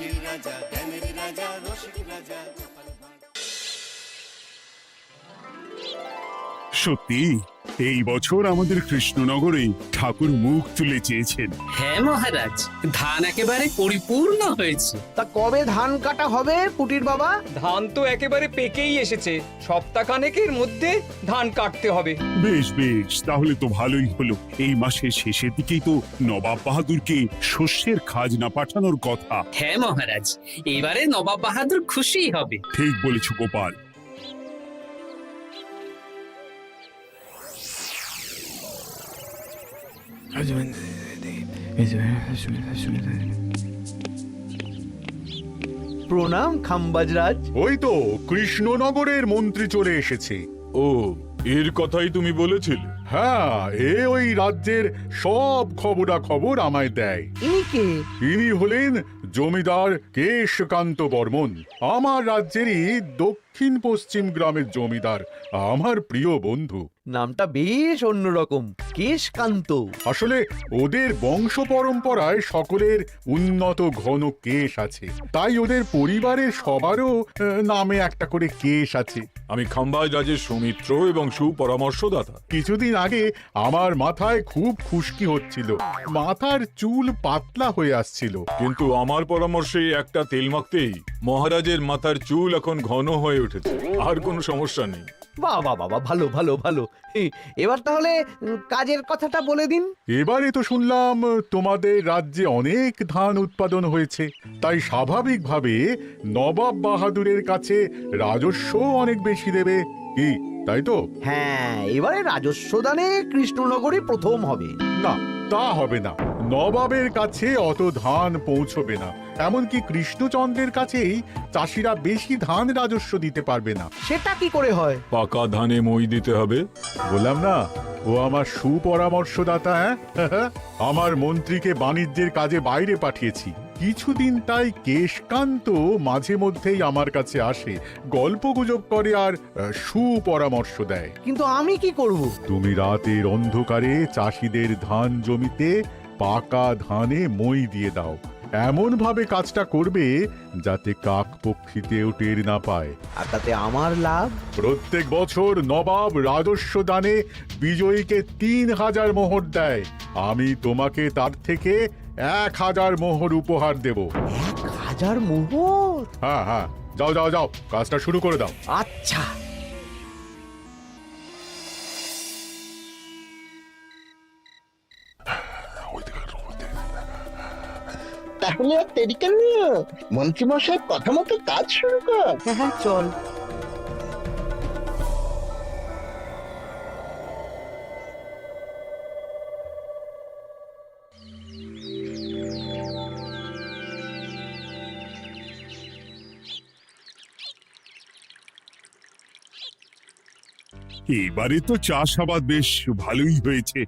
হাসির রাজা, জ্ঞানের রাজা, রসিক রাজা। সত্যি এই বছর আমাদের কৃষ্ণনগরে ঠাকুর মুখ তুলে চেয়েছেন। হ্যাঁ মহারাজ, ধান একেবারে পরিপূর্ণ হয়েছে। তা কবে ধান কাটা হবে পুটির বাবা? ধান তো একেবারে পেকেই এসেছে, সপ্তাহখানেকের মধ্যে ধান কাটতে হবে। বেশ বেশ, তাহলে তো ভালোই হলো। এই মাসের শেষের দিকেই তো নবাব বাহাদুরকে শস্যের খাজনা পাঠানোর কথা। হ্যাঁ মহারাজ, এবারে নবাব বাহাদুর খুশি হবে। ঠিক বলেছ গোপাল। প্রণাম খাম্বাজরাজ। ওই তো কৃষ্ণনগরের মন্ত্রী চলে এসেছে। ও, এর কথাই তুমি বলেছিলে? হ্যাঁ, ওই রাজ্যের সব খবরাখবর আমায় দেয়। ইনি কে? ইনি হলেন জমিদার কেশকান্ত বর্মন, আমার রাজ্যেরই দক্ষিণ পশ্চিম গ্রামের জমিদার, আমার প্রিয় বন্ধু। নামটা বেশ অন্যরকম, কেশকান্ত। আসলে ওদের বংশ পরম্পরায় সকলের উন্নত ঘন কেশ আছে, তাই ওদের পরিবারের সবারও নামে একটা করে কেশ আছে। আমি খাম্বাজ রাজের সৌমিত্র এবং সুপরামর্শদাতা। কিছুদিন আগে আমার মাথায় খুব খুশকি হচ্ছিল, মাথার চুল পাতলা হয়ে আসছিল। কিন্তু আমার পরামর্শে একটা তেল মাখতেই মহারাজের মাথার চুল এখন ঘন হয়ে উঠেছে, আর কোনো সমস্যা নেই। বাবা বাবা, ভালো ভালো ভালো। এবার তাহলে কাজের কথাটা বলে দিন। এবারে তো শুনলাম তোমাদের রাজ্যে অনেক ধান উৎপাদন হয়েছে, তাই স্বাভাবিকভাবে নবাব বাহাদুরের কাছে রাজস্ব অনেক বেশি দেবে, কি তাই তো? হ্যাঁ, এবারে রাজস্ব দানে কৃষ্ণনগরই প্রথম হবে। না, তা হবে না। নবাবের কাছে অত ধান পৌঁছবে না, এমনকি কৃষ্ণচন্দ্রের কাছেই চাষিরা বেশি ধান রাজস্ব দিতে পারবে না। সেটা কি করে হয়? পাকা ধানে মই দিতে হবে। বললাম না, ও আমার সুপরামর্শদাতা। হ্যাঁ, আমার মন্ত্রীকে বাণিজ্যের কাজে বাইরে পাঠিয়েছি কিছুদিন, তাই কেশকান্ত মাঝে মধ্যেই আমার কাছে আসে, গল্পগুজব করে আর সুপরামর্শ দেয়। কিন্তু আমি কি করব? তুমি রাতের অন্ধকারে চাষিদের ধান জমিতে পাকা ধানে মই দিয়ে দাও, এমন ভাবে কাজটা করবে যাতে কাকপক্ষীতেও টের না পায়। আর তাতে আমার লাভ? প্রত্যেক বছর নবাব রাজস্ব দানে বিজয়ীকে ৩,০০০ মোহর দেয়, আমি তোমাকে তার থেকে ১,০০০ মোহর উপহার দেব। ১,০০০ মোহর? হ্যাঁ হ্যাঁ, যাও যাও যাও, কাজটা শুরু করে দাও। আচ্ছা। তাহলে আর দেরি কেন, মন্ত্রী মশাই কথা মতো কাজ শুরু কর। হ্যাঁ হ্যাঁ, চল। এবারে তো চাষাবাদ বেশ ভালোই হয়েছে।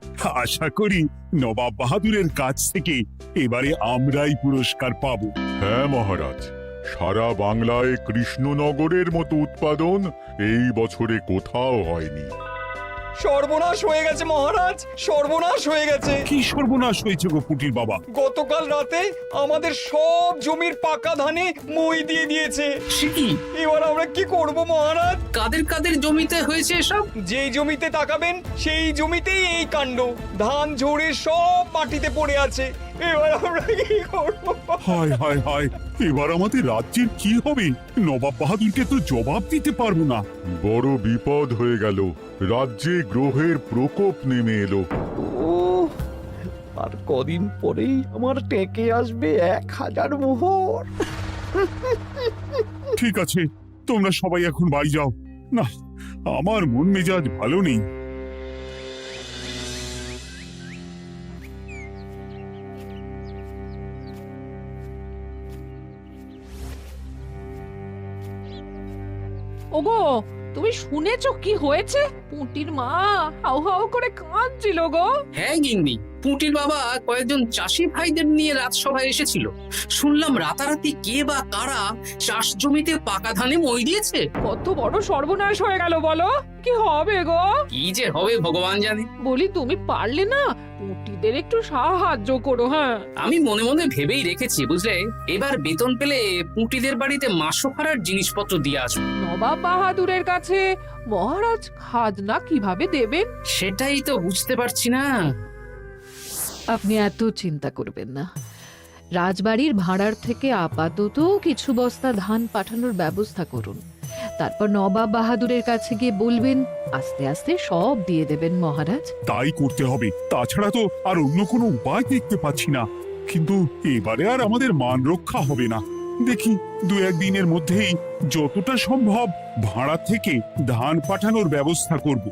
আশা করি নবাব বাহাদুরের কাছ থেকে এবারে আমরাই পুরস্কার পাবো। হ্যাঁ মহারাজ, সারা বাংলায় কৃষ্ণনগরের মতো উৎপাদন এই বছরে কোথাও হয়নি। সর্বনাশ হয়ে গেছে মহারাজ, সর্বনাশ হয়ে গেছে। কি সর্বনাশ হয়েছে গো পুটির বাবা? গতকাল রাতে আমাদের সব জমির পাকা ধানে মই দিয়ে দিয়েছে। সে কি? এবার আমরা কি করব মহারাজ? কাদের কাদের জমিতে হয়েছে এসব? যেই জমিতে তাকাবেন সেই জমিতেই এই কাণ্ড, ধান ঝরে সব মাটিতে পড়ে আছে। এবার আমরা কি করব? হায় হায় হায়, এবার আমাদের রাজ্যের কি হবে? নবাব বাহাদুরকে তো জবাব দিতে পারবো না। বড় বিপদ হয়ে গেল, রাজ্যে গ্রহের প্রকোপ নেমে এলো। ও, আর কদিন পরেই আমার টেকে আসবে ১,০০০ মোহর। ঠিক আছে, তোমরা সবাই এখন বাড়ি যাও। না, আমার মন মেজাজ ভালো নেই। ওগো, তুমি শুনেছো কি হয়েছে? পুঁটির মা হাউ হাউ করে কাঁদছিল গো। হ্যাঁ গিন্নি, পুঁটির বাবা কয়েকজন চাষি ভাইদের নিয়ে রাজসভায় এসেছিল। শুনলাম রাতারাতি কে বা কারা চাষ জমিতে পাকা ধানে মই দিয়েছে। কত বড় সর্বনাশ হয়ে গেল বলো, কি হবে গো? কি যে হবে ভগবান জানে। বলি তুমি পারলে না পুটিদের একটু সাহায্য করো। হ্যাঁ, আমি মনে মনে ভেবেই রেখেছি বুঝলে, এবার বেতন পেলে পুঁটিদের বাড়িতে মাসোহারার জিনিসপত্র দিয়ে আসবো। নবাব বাহাদুরের কাছে মহারাজ খাজনা কিভাবে দেবেন? সেটাই তো বুঝতে পারছি না। আপনি এত চিন্তা করবেন না। রাজবাড়ির ভাড়ার থেকে আপাতত কিছু বস্তা ধান পাঠানোর ব্যবস্থা করুন। তারপর নবাব বাহাদুরের কাছে গিয়ে বলবেন, আস্তে আস্তে সব দিয়ে দেবেন মহারাজ। তাই করতে হবে, তাছাড়া তো আর অন্য কোনো উপায় দেখতে পাচ্ছি না। কিন্তু এবারে আর আমাদের মান রক্ষা হবে না। দেখি 2-1 দিনের মধ্যেই যতটা সম্ভব ভাড়া থেকে ধান পাঠানোর ব্যবস্থা করব।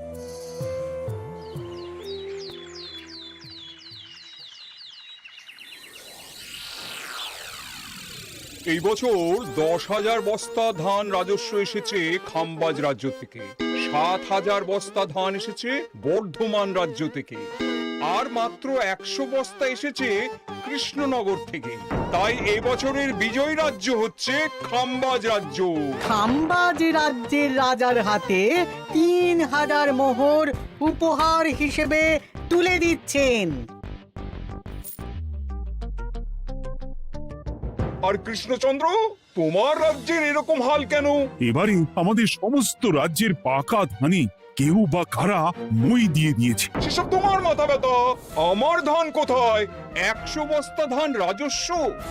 এই বছর 10,000 বস্তা ধান রাজস্ব এসেছে খাম্বাজ রাজ্য থেকে, 7,000 বস্তা ধান এসেছে বর্ধমান রাজ্য থেকে, আর মাত্র 100 বস্তা এসেছে কৃষ্ণনগর থেকে। তাই এই বছরের বিজয়ী রাজ্য হচ্ছে খাম্বাজ রাজ্য। খাম্বাজ রাজ্যের রাজার হাতে 3,000 মোহর উপহার হিসেবে তুলে দিচ্ছেন। আর কৃষ্ণচন্দ্র, তোমার রাজ্যের এরকম হাল কেন? এবারে আমাদের সমস্ত রাজ্যের পাকা ধানে কেউ বা কারা মই দিয়ে দিয়েছে। সেসব তোমার মাথা ব্যথা। আমার ধান কোথায়? 100 বস্তা ধান রাজস্ব,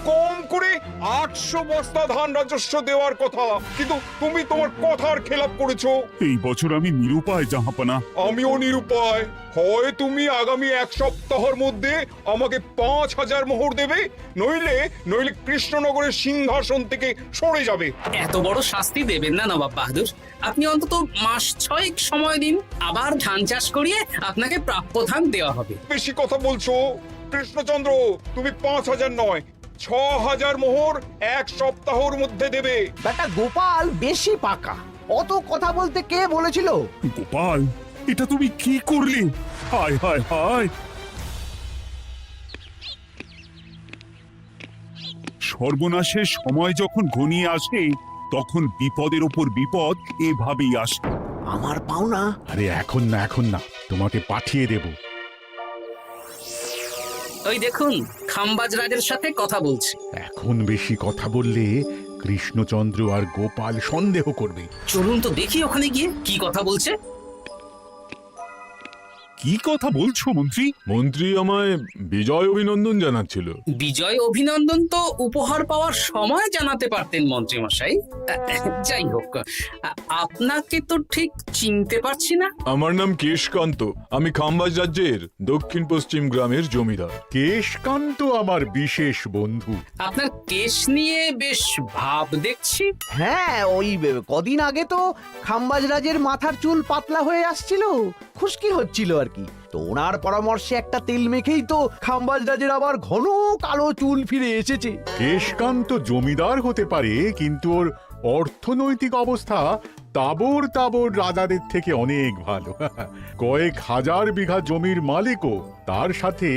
কম করে 800 বস্তা ধান রাজস্ব দেওয়ার কথা, কিন্তু তুমি তোমার কথার খেলাপ করেছো। এই বছর আমি নিরুপায় জাহাপানা। আমিও নিরুপায়। হয় তুমি আগামী 1 সপ্তাহের মধ্যে আমাকে 5,000 মোহর দেবে, নইলে কৃষ্ণনগরের সিংহাসন থেকে সরে যাবে। এত বড় শাস্তি দেবেন না নবাব বাহাদুর। আপনি অন্তত মাস 6 সময় দিন, আবার ধান চাষ করিয়ে আপনাকে প্রাপ্য ধান দেওয়া হবে। বেশি কথা বলছো কৃষ্ণচন্দ্র। তুমি 5,000 নয়, 6,000 মোহর 1 সপ্তাহের মধ্যে দেবে। বেটা গোপাল বেশি পাকা, অত কথা বলতে কে বলেছিল? গোপাল, এটা তুমি কি করলে? হায় হায় হায়! সর্বনাশের সময় যখন ঘনিয়ে আসে তখন বিপদের ওপর বিপদ এভাবেই আসে। আমার পাওনা। আরে এখন না, তোমাকে পাঠিয়ে দেব। ওই দেখুন, খাম্বাজ রাজের সাথে কথা বলছে। এখন বেশি কথা বললে কৃষ্ণচন্দ্র আর গোপাল সন্দেহ করবে। চলুন তো দেখি ওখানে গিয়ে কি কথা বলছে। কি কথা বলছো মন্ত্রী? মন্ত্রী আমায় বিজয় অভিনন্দন জানাচ্ছিল। বিজয় অভিনন্দন তো উপহার পাওয়ার সময় জানাতে পারতেন মন্ত্রী মশাই। যাই হোক, আপনাকে তো ঠিক চিনতে পারছি না। আমার নাম কেশকান্ত, আমি খাম্বাজ রাজ্যের দক্ষিণ পশ্চিম গ্রামের জমিদার। কেশকান্ত আমার বিশেষ বন্ধু। আপনার কেশ নিয়ে বেশ ভাব দেখছি। হ্যাঁ, ওই কদিন আগে তো খাম্বাজ রাজের মাথার চুল পাতলা হয়ে আসছিল, খুশকি হচ্ছিল আর কি। তো ওনার পরামর্শে একটা তেল মেখেই তো খাম্বাজ রাজের আবার ঘন কালো চুল ফিরে এসেছে। কেশকান্ত জমিদার হতে পারে, কিন্তু ওর অর্থনৈতিক অবস্থা তাবর রাজাদের থেকে অনেক ভালো। কয়েক হাজার বিঘা জমির মালিকও, তার সাথে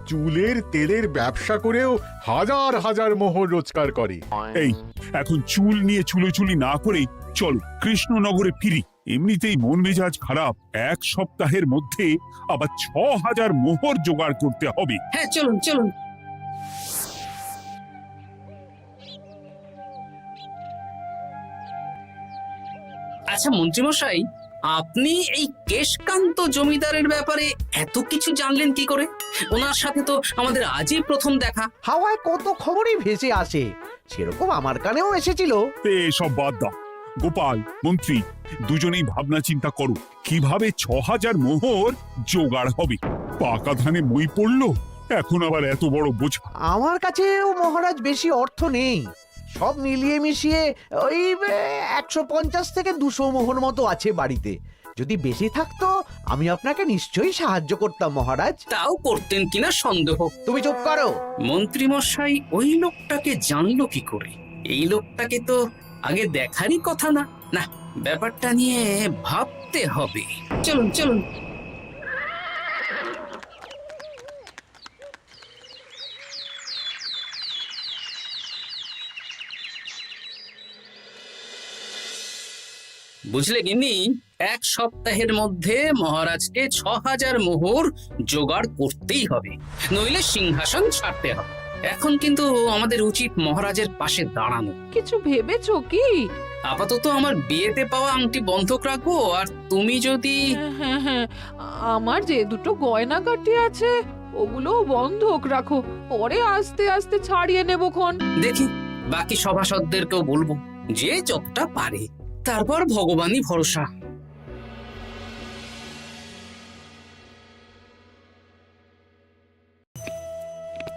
চুলের তেলের ব্যবসা করেও হাজার হাজার মোহর রোজগার করে। এই এখন চুল নিয়ে চুলোচুলি না করে চলো কৃষ্ণনগরে ফিরি। এমনিতেই মন মেজাজ খারাপ, 1 সপ্তাহের মধ্যে আবার 6,000 মোহর জোগাড় করতে হবে। হ্যাঁ, চলুন চলুন। আচ্ছা মন্ত্রীমশাই, আপনি এই কেশকান্ত জমিদারের ব্যাপারে এত কিছু জানলেন কি করে? ওনার সাথে তো আমাদের আজই প্রথম দেখা। হাওয়ায় কত খবরই ভেসে আসে, সেরকম আমার কানেও এসেছিল। সব বাদ দাও। গোপাল, মন্ত্রী দুজনেই ভাবনা চিন্তা করো কিভাবে 6,000 মোহর জোগাড় হবে। পাকা ধানে মই পড়লো, এখন আবার এত বড় বোঝা। আমার কাছেও মহারাজ বেশি অর্থ নেই, সব মিলিয়ে মিশিয়ে ওই 150 থেকে 200 মোহর মতো আছে বাড়িতে। যদি বেশি থাকতো আমি আপনাকে নিশ্চয়ই সাহায্য করতাম মহারাজ। তাও করতেন কিনা সন্দেহ। তুমি চুপ করো। মন্ত্রীমশাই ওই লোকটাকে জানলো কি করে? এই লোকটাকে তো আগে দেখারই কথা না। না, ব্যাপারটা নিয়ে ভাবতে হবে। চলুন চলুন। বুঝলে গিন্নি, 1 সপ্তাহের মধ্যে মহারাজকে 6000 মোহর জোগাড় করতেই হবে, নইলে সিংহাসন ছাড়তে হবে। এখন কিন্তু আমাদের উচিত মহারাজের পাশে দাঁড়ানো। কিছু ভেবেছো কি? আপাতত আমার বিয়েতে পাওয়া আংটি বন্ধক রাখবো, আর তুমি যদি হ্যাঁ হ্যাঁ, আমার যে দুটো গয়নাগাটি আছে ওগুলো বন্ধক রাখো, পরে আস্তে আস্তে ছাড়িয়ে নেবো খন। দেখি বাকি সভাসদদেরকেও বলবো, যে যতটা পারে, তারপর ভগবানই ভরসা।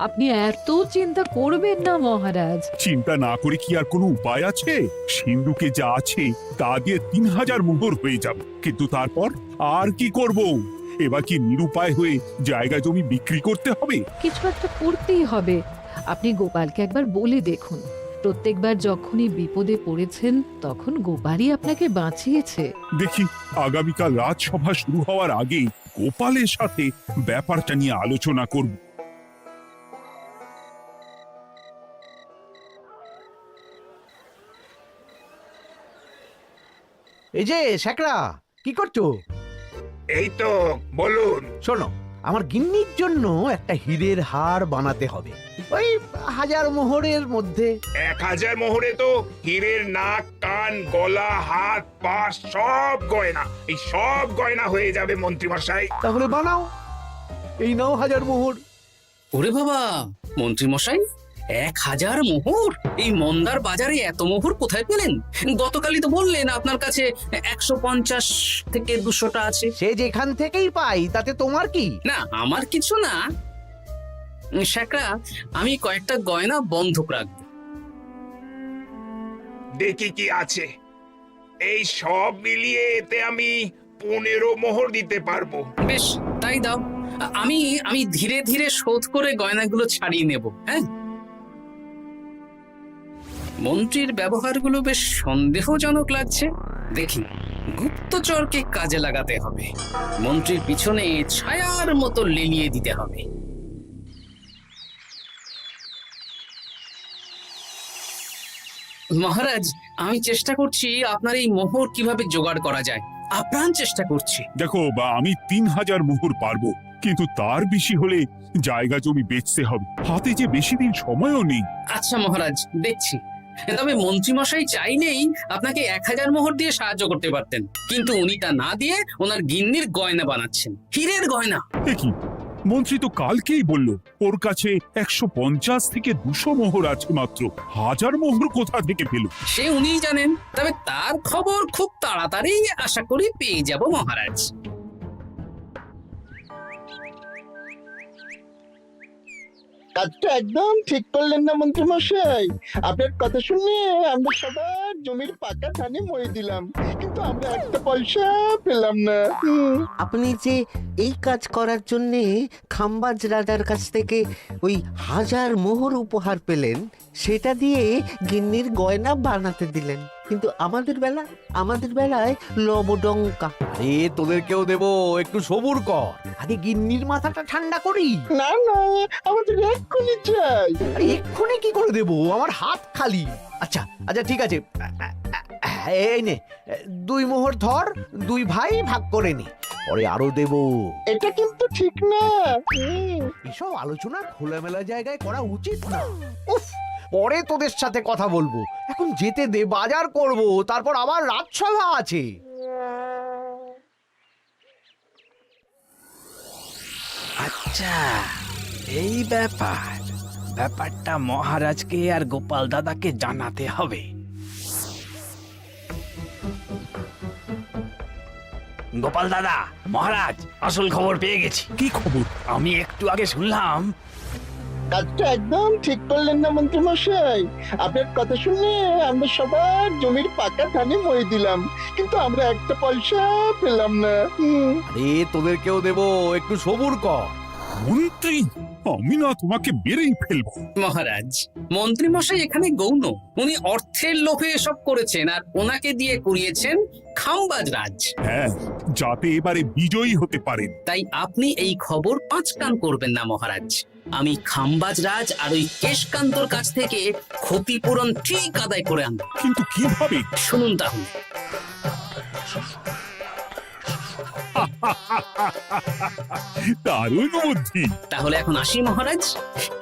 আপনি এত চিন্তা করবেন না মহারাজ। চিন্তা না করে কি আর কোনো উপায় আছে? সিন্ধুকে যা আছে তা দিয়ে 3000 মোহর হয়ে যাবে, কিন্তু তারপর আর কি করব? এবার কি নিরুপায় হয়ে জায়গা জমি বিক্রি করতে হবে? কিছু একটা করতেই হবে। আপনি গোপালকে একবার বলে দেখুন, প্রত্যেকবার যখনই বিপদে পড়েছেন তখন গোপালই আপনাকে বাঁচিয়েছে। দেখি আগামীকাল রাজসভা শুরু হওয়ার আগে গোপালের সাথে ব্যাপারটা নিয়ে আলোচনা করব। এই যে শ্যাকরা, কি করছো? এই তো, বলুন। শোনো, আমার গিন্নির জন্য একটা হীরের হার বানাতে হবে, ওই 1000 মোহরের মধ্যে। 1000 মোহরে তো হীরের নাক, কান, গলা, হাত, পা সব গয়না, এই সব গয়না হয়ে যাবে মন্ত্রীমশাই। তাহলে বানাও, এই নাও 1000 মোহর। ওরে বাবা, মন্ত্রী মশাই, 1000 মোহর! এই মন্দার বাজারে এত মোহর কোথায় পেলেন? গতকালই তো বললেন আপনার কাছে 150 থেকে 200টা আছে। সে যেখান থেকেই পাই, তাতে তোমার কি? না, আমার কিছু না। শ্যাকরা, আমি কয়েকটা গয়না বন্ধক রাখবো। দেখি কি আছে। এই সব মিলিয়ে এতে আমি 15 মোহর দিতে পারবো। বেশ, তাই দাও। আমি আমি ধীরে ধীরে শোধ করে গয়নাগুলো ছাড়িয়ে নেব। হ্যাঁ, মন্ত্রীর ব্যবহারগুলো বেশ সন্দেহজনক লাগছে। দেখি, গুপ্তচরকে কাজে লাগাতে হবে, মন্ত্রীর পিছনে ছায়ার মতো লেলিয়ে দিতে হবে। মহারাজ, আমি চেষ্টা করছি আপনার এই মোহর কিভাবে জোগাড় করা যায়, আপ্রাণ চেষ্টা করছি। দেখো, বা আমি 3000 মোহর পারবো, কিন্তু তার বেশি হলে জায়গা জমি বেচতে হবে, হাতে যে বেশি দিন সময়ও নেই। আচ্ছা মহারাজ, দেখছি। তবে মন্ত্রীমশাই চাইলেই আপনাকে 1000 মোহর দিয়ে সাহায্য করতে পারতেন, কিন্তু উনি তা না দিয়ে ওনার গিন্নির গয়না বানাচ্ছেন, হীরের গয়না। কি মন্ত্রী তো কালকেই বলল ওর কাছে 150 থেকে 200 মোহর আছে মাত্র, 1000 মোহর কোথা থেকে পেল? সে উনিই জানেন, তবে তার খবর খুব তাড়াতাড়ি আশা করি পেয়ে যাব মহারাজ। কাজটা একদম ঠিক করলেন না মন্ত্রীমশাই। আপনার কথা শুনে আমরা সবার জমির পাকা ধানে মই দিলাম, কিন্তু আমরা একটা পয়সা পেলাম না। আপনি যে এই কাজ করার জন্যে খাম্বাজ রাজার কাছ থেকে ওই 1000 মোহর উপহার পেলেন, সেটা দিয়ে গিন্নির গয়না বানাতে দিলেন, কিন্তু আমাদের বেলায় লবডঙ্কা। আরে তোদেরকেও দেবো, একটু সবুর কর, আগে গিন্নির মাথাটা ঠান্ডা করি। না না, আমাদের এক্ষুনি চাই। আরে এক্ষুনি কি করে দেবো, আমার হাত খালি। আচ্ছা আচ্ছা, ঠিক আছে, এই নে 2 মোহর ধর, 2 ভাই ভাগ করে নে, পরে আরো দেবো। এটা কিন্তু ঠিক না। এসব আলোচনা খোলামেলা জায়গায় করা উচিত না। উফ, পরে তোদের সাথে কথা বলবো, এখন যেতে দে, বাজার করব, তারপর আবার রাজসভা আছে। আচ্ছা, এই ব্যাপারটা মহারাজকে আর গোপাল দাদাকে জানাতে হবে। গোপাল দাদা, মহারাজ আসল খবর পেয়ে গেছি। কি খবর? আমি একটু আগে শুনলাম। কাজটা একদম ঠিক করলেন না মন্ত্রীমশাই। আপনার কথা শুনে আমরা সবার জমির পাকা ধানে মই দিলাম, কিন্তু আমরা একটা পয়সা পেলাম না। আরে তোদেরকেও দেবো, একটু সবুর কর। মন্ত্রী, আমি না তোমাকে বেরেই ফেলবো। মহারাজ, মন্ত্রী মশাই এখানে গৌণ, উনি অর্থের লোভে এসব করেছেন, আর ওনাকে দিয়ে করিয়েছেন খাম্বাজ রাজ। হ্যাঁ, যাতে এবারে বিজয়ী হতে পারেন। তাই আপনি এই খবর 5 কান করবেন না মহারাজ। আমি খাম্বাজ রাজ আর ওই কেশকান্তর কাছ থেকে ক্ষতিপূরণ ঠিক আদায় করে আনব। কিন্তু কিভাবে? শুনুন তাহলে। দারুণ বুদ্ধি। তাহলে এখন আসি মহারাজ,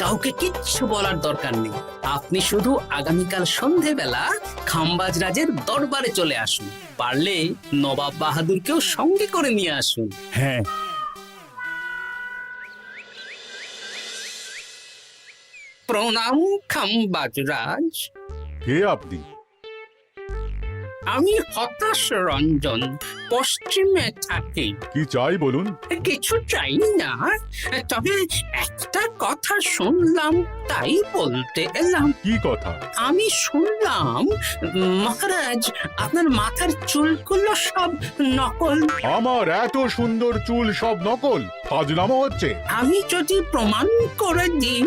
কাউকে কিচ্ছু বলার দরকার নেই। আপনি শুধু আগামীকাল সন্ধেবেলা খাম্বাজ রাজের দরবারে চলে আসুন, পারলে নবাব বাহাদুরকেও সঙ্গে করে নিয়ে আসুন। হ্যাঁ, প্রণাম খাম্বাজ রাজ। কে আপনি? আমি হতাশ রঞ্জন, পশ্চিমে থাকি। কি চাই বলুন? কিছু চাই না, তবে একটা কথা শুনলাম তাই বলতে এলাম। কি কথা? আমি শুনলাম মহারাজ আপনার মাথার চুলগুলো সব নকল। আমার এত সুন্দর চুল সব নকল? ফাজলামো হচ্ছে। আমি যদি প্রমাণ করে দিই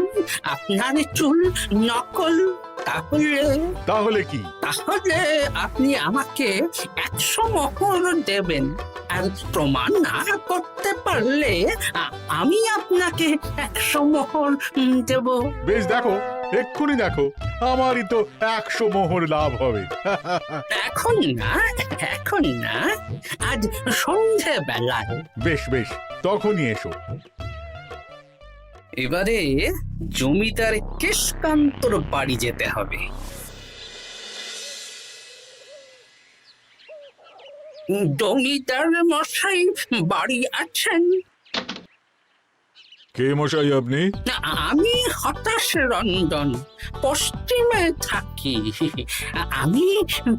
আপনার চুল নকল, তাহলে কি? তাহলে আপনি আমাকে 100 মোহর দেবেন, আর প্রমাণ না করতে পারলে আমি আপনাকে 100 মোহর দেব। বেশ, দেখো, এক্ষুনি দেখো, আমারই তো 100 মোহর লাভ হবে। এখন না, এখন না, আজ সন্ধেবেলায়। বেশ বেশ, তখনই এসো। এবারে জমিদার কেশকান্তর বাড়ি যেতে হবে। জমিদার মশাই বাড়ি আছেন? কে মশাই আপনি? আমি হতাশ রঞ্জন, পশ্চিমে থাকি। আমি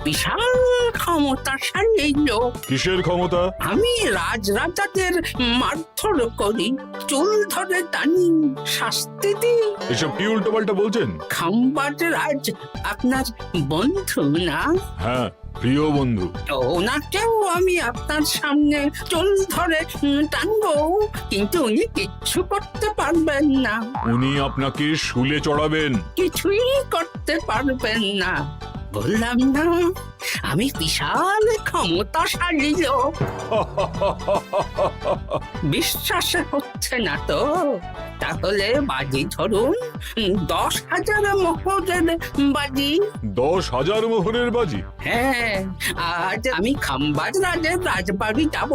বিশাল ক্ষমতাশালী লোক। কিসের ক্ষমতা? আমি রাজরাজাদের মারধর করি, চুল ধরে টানি, শাস্তি দিই। এসব কি উল্টোপাল্টা বলছেন? খাম্বাজ রাজ আপনার বন্ধু না? হ্যাঁ, প্রিয় বন্ধু। ওনাকেও আমি আপনার সামনে চুল ধরে টানবো, কিন্তু উনি কিচ্ছু করতে পারবেন না। উনি আপনাকে শুলে চড়াবেন। কিছুই করতে পারবেন না, বললাম না আমি বিশাল ক্ষমতাশালী লোক। বিশ্বাস হচ্ছে না তো? তাহলে বাজি ধরুন, 10,000 মোহরের বাজি। 10,000 মোহরের বাজি? হ্যাঁ, আজ আমি খাম্বাজ রাজের রাজবাড়ি যাব,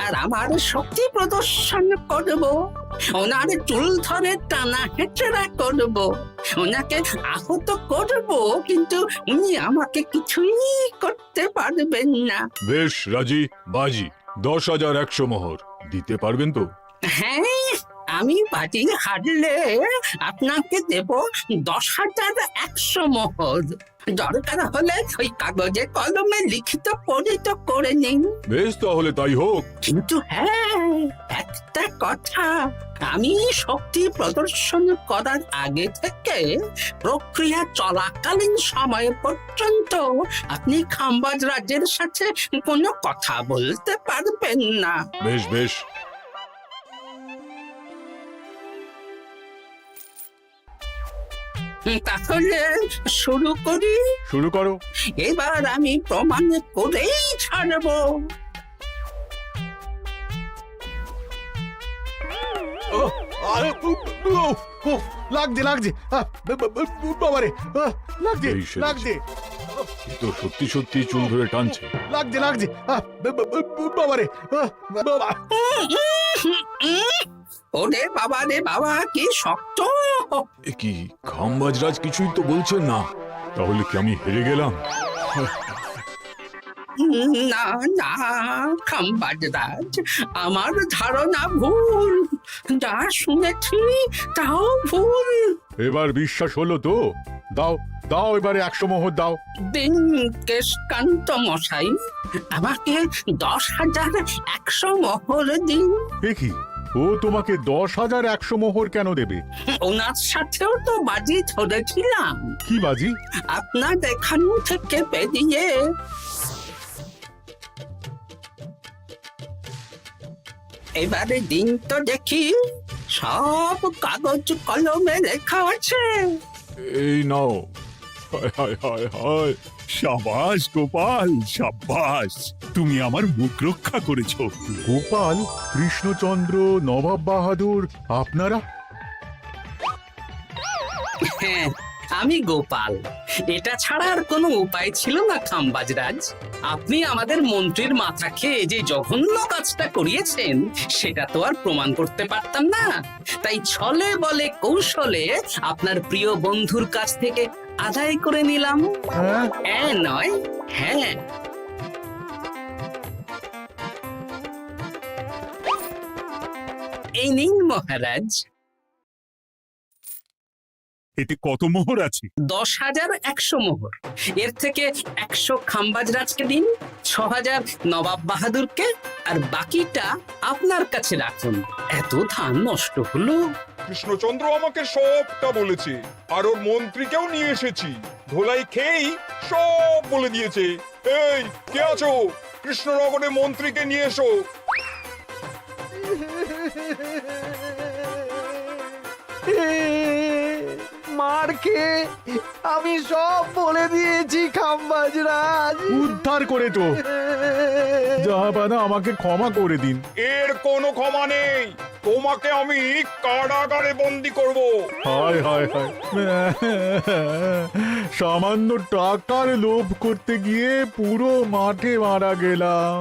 আর আমার শক্তি প্রদর্শন করব, ওনার চুল ধরে টানা হেঁচড়া করব, ওনাকে আহত করব, কিন্তু উনি আমাকে কিছুই করতে পারবেন না। বেশ রাজি, বাজি 10,100 মোহর দিতে পারবেন তো? হ্যাঁ, আমি বাজি হারলে আপনাকে দেব 10,100 মোহর। দরকার হলে ওই কাগজে কলমে লিখিত পরিত করে নিন। বেশ, তাহলে তাই হোক। কিন্তু হ্যাঁ, একটা কথা, আমি শক্তি প্রদর্শন করার আগে থেকে প্রক্রিয়া চলাকালীন সময় পর্যন্ত আপনি খাম্বাজ রাজের সাথে কোনো কথা বলতে পারবেন না। বেশ বেশ। তাহলে শুরু করি। শুরু করো। এবার আমি প্রমাণ করেই ছাড়বো। লাগছে লাগছে, বাবারে, লাগছে এই সেরেছে। লাগছে, এ তো সত্যি সত্যি চুল ধরে টানছে। লাগছে লাগছে, বাবারে, বাবা। ওরে বাবা রে বাবা, কি শক্ত! এ কি, খাম্বাজরাজ কিছুই তো বলছেন না, তাহলে কি আমি হেরে গেলাম? না না খাম্বাজ রাজ, আমার ধারণা ভুল, যা শুনেছি তাও ভুল। এবার বিশ্বাস হলো তো? দাও দাও, এবারে 100 মোহর দাও। দিন কেশকান্ত মশাই, আমাকে 10,100 মোহর দিন। এ কি, ও তোমাকে 10,100 মোহর কেন দেবে? ওনার সাথেও তো বাজি ধরেছিলাম। কি বাজি? আপনার এখান থেকে বেরিয়ে এবারে দিন তো দেখি, সব কাগজ কলমে লেখা আছে। এই নাও। হায় হায় হায় হায়। সাবাস গোপাল, সাবাস, তুমি আমার মুখ রক্ষা করেছো। গোপাল, কৃষ্ণচন্দ্র, নবাব বাহাদুর, আপনারা? হ্যাঁ, আমি গোপাল। এটা ছাড়া আর কোনো উপায় ছিল না খাম্বাজরাজ। আপনি আমাদের মন্ত্রীর মাথা খেয়ে যে জঘন্য কাজটা করিয়েছেন সেটা তো আর প্রমাণ করতে পারতাম না, তাই ছলে বলে কৌশলে আপনার প্রিয় বন্ধুর কাছ থেকে আদায় করে নিলাম। হ্যাঁ নয়, হ্যাঁ। এই নিন মহারাজ। এতে কত মোহর আছে? 10,100 মোহর। এর থেকে 100 খাম্বাজরাজকে দিন, 6,000 নবাব বাহাদুরকে, আর বাকিটা আপনার কাছে রাখুন। এত ধান নষ্ট হলো। কৃষ্ণচন্দ্র আমাকে সবটা বলেছে, আর ওর মন্ত্রীকেও নিয়ে এসেছি। ধোলাই খেয়েই সব বলে দিয়েছে। এই কে আছো? কৃষ্ণনগরে মন্ত্রীকে নিয়ে এসো। মার খেয়ে আমি সব বলে দিয়েছি খাম্বাজরাজ। উদ্ধার করে তো জাহাপানা, আমাকে ক্ষমা করে দিন। এর কোনো ক্ষমা নেই, তোমাকে আমি কারাগারে বন্দি করব। হায় হায় হায়, সামান্য টাকার লোভ করতে গিয়ে পুরো মাঠে মারা গেলাম।